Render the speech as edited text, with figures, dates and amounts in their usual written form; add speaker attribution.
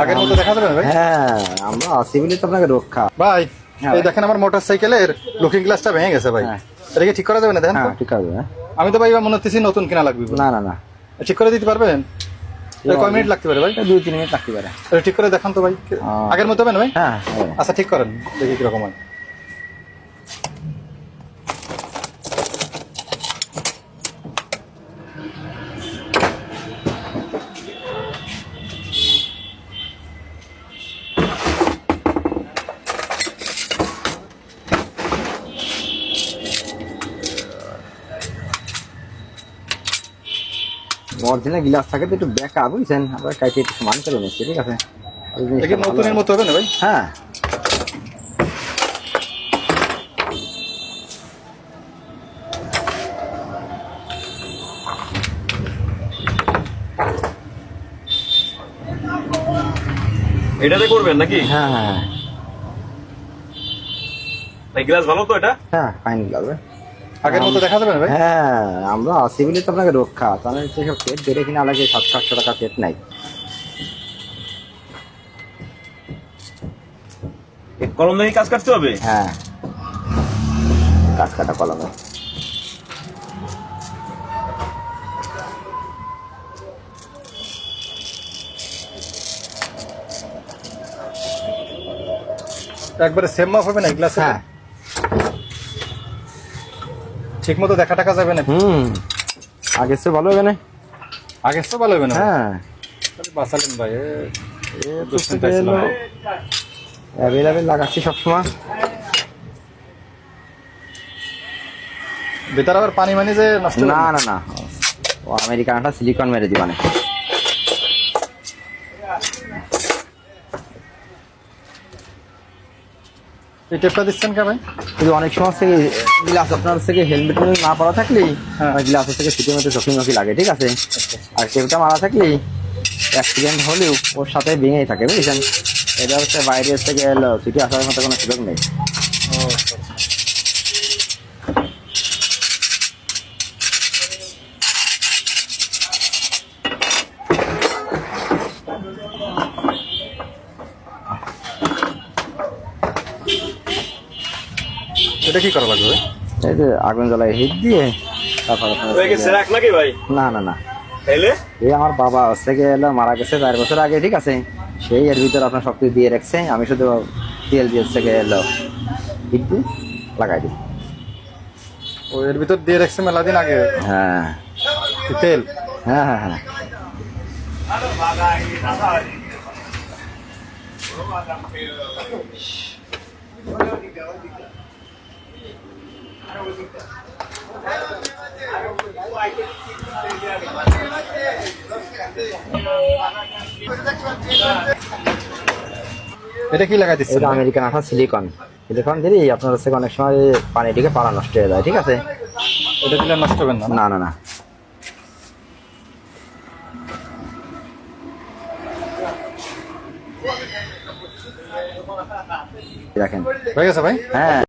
Speaker 1: আগের মতো দেখা যাবে না ভাই?
Speaker 2: হ্যাঁ, আমরা আছি বলে তো আপনাকে রক্ষা।
Speaker 1: ভাই
Speaker 2: হ্যাঁ
Speaker 1: এই
Speaker 2: ভাই।
Speaker 1: দেখেন আমার মোটরসাইকেলের লুকিং গ্লাসটা ভেঙে গেছে ভাই।
Speaker 2: হ্যাঁ।
Speaker 1: এটা কি ঠিক করা যাবে না দেখেন তো?
Speaker 2: হ্যাঁ, ঠিক আছে।
Speaker 1: আমি তো ভাই মনে হচ্ছে নতুন কিনা লাগবে।
Speaker 2: না না না,
Speaker 1: ঠিক করে দিতে পারবেন? এটা কয় মিনিট লাগতে পারে ভাই?
Speaker 2: 2-3 মিনিট লাগতে পারে।
Speaker 1: এটা ঠিক করে দেখান তো ভাই। আগের মতো হবে না ভাই?
Speaker 2: হ্যাঁ হ্যাঁ।
Speaker 1: আচ্ছা ঠিক করেন, দেখি কিরকম হয়।
Speaker 2: অরিজিনাল গ্লাস থাকে তো একটু বেঁকা, বুঝছেন? আমরা কাইটে একটু সমান করে নিচ্ছি, ঠিক আছে? ওই জিনিসটা
Speaker 1: দেখি
Speaker 2: ভালো
Speaker 1: নতুনের
Speaker 2: হয়।
Speaker 1: মতো হবে না ভাই?
Speaker 2: হ্যাঁ।
Speaker 3: এটাতে করবেন নাকি?
Speaker 2: হ্যাঁ হ্যাঁ
Speaker 3: এই গ্লাস ভালো তো এটা?
Speaker 2: হ্যাঁ, ফাইন গ্লাস।
Speaker 1: আগের মতো দেখা যাবে না ভাই?
Speaker 2: হ্যাঁ, আমরা আছি বলে তো আপনাকে রক্ষা। তাহলে সেসব সেট বেড়ে কিনা লাগে 700-800 টাকা সেট নাই।
Speaker 3: এই কলম দিয়ে কাজ করতে হবে?
Speaker 2: হ্যাঁ, কাঠ কাটা কলমে।
Speaker 1: একবারে সেম মাপ হবে না গ্লাসে?
Speaker 2: হ্যাঁ।
Speaker 1: ঠিক মতো দেখা টাকা যাবে না?
Speaker 2: আগের চেয়ে ভালো হবে না?
Speaker 1: আগের তো ভালো হবে না?
Speaker 2: হ্যাঁ।
Speaker 1: বাঁচালেন ভাই।
Speaker 2: অ্যাভেলেবেল লাগাচ্ছি সবসময়।
Speaker 1: ভিতরে আবার পানি মানি যে নষ্ট
Speaker 2: না না না, ও আমেরিকানটা সিলিকন মেরে দিবানে।
Speaker 1: এই টেপটা দিচ্ছেন কে ভাই?
Speaker 2: কিন্তু অনেক সময় থেকে গ্লাস আপনার থেকে হেলমেট না পরা থাকলেই গ্লাসের থেকে সিটের মধ্যে চকি লাগে, ঠিক আছে? আর টেপটা মারা থাকলেই অ্যাক্সিডেন্ট হলেও ওর সাথে ভেঙেই থাকে, বুঝছেন? এটা হচ্ছে বাইরে থেকে এলো, সিটি আসার মতো কোনো সুযোগ নেই।
Speaker 1: এটা কি করা লাগবে ভাই?
Speaker 2: এই যে আগুন জ্বালায় হিট দিয়ে তারপর আপনার
Speaker 3: ওই কি সেরাক নাকি ভাই?
Speaker 2: না না না,
Speaker 3: তাইলে
Speaker 2: এই আমার বাবা হচ্ছে গিয়ে এলো, মারা গেছে 4 বছর আগে, ঠিক আছে? সেই এর ভিতরে আপনার সব কিছু দিয়ে রাখছে, আমি শুধু তেল দিয়ে হচ্ছে গিয়ে এলো হিট দিয়ে লাগাই দিই।
Speaker 1: ও এর ভিতর দিয়ে রাখছে মেলা দিন আগে
Speaker 2: হ্যাঁ
Speaker 1: কি তেল?
Speaker 2: হ্যাঁ হ্যাঁ হ্যাঁ।
Speaker 1: এটা কি লাগাই দিচ্ছেন?
Speaker 2: এটা আমেরিকান আঠা সিলিকন। সিলিকন দিলেই আপনার হচ্ছে অনেক সময় পানিটিকে পালা নষ্ট হয়ে যায়, ঠিক আছে?
Speaker 1: এটা দিলে নষ্ট হবে না?
Speaker 2: না না না। দেখেন
Speaker 1: হয়ে গেছে ভাই?
Speaker 2: হ্যাঁ।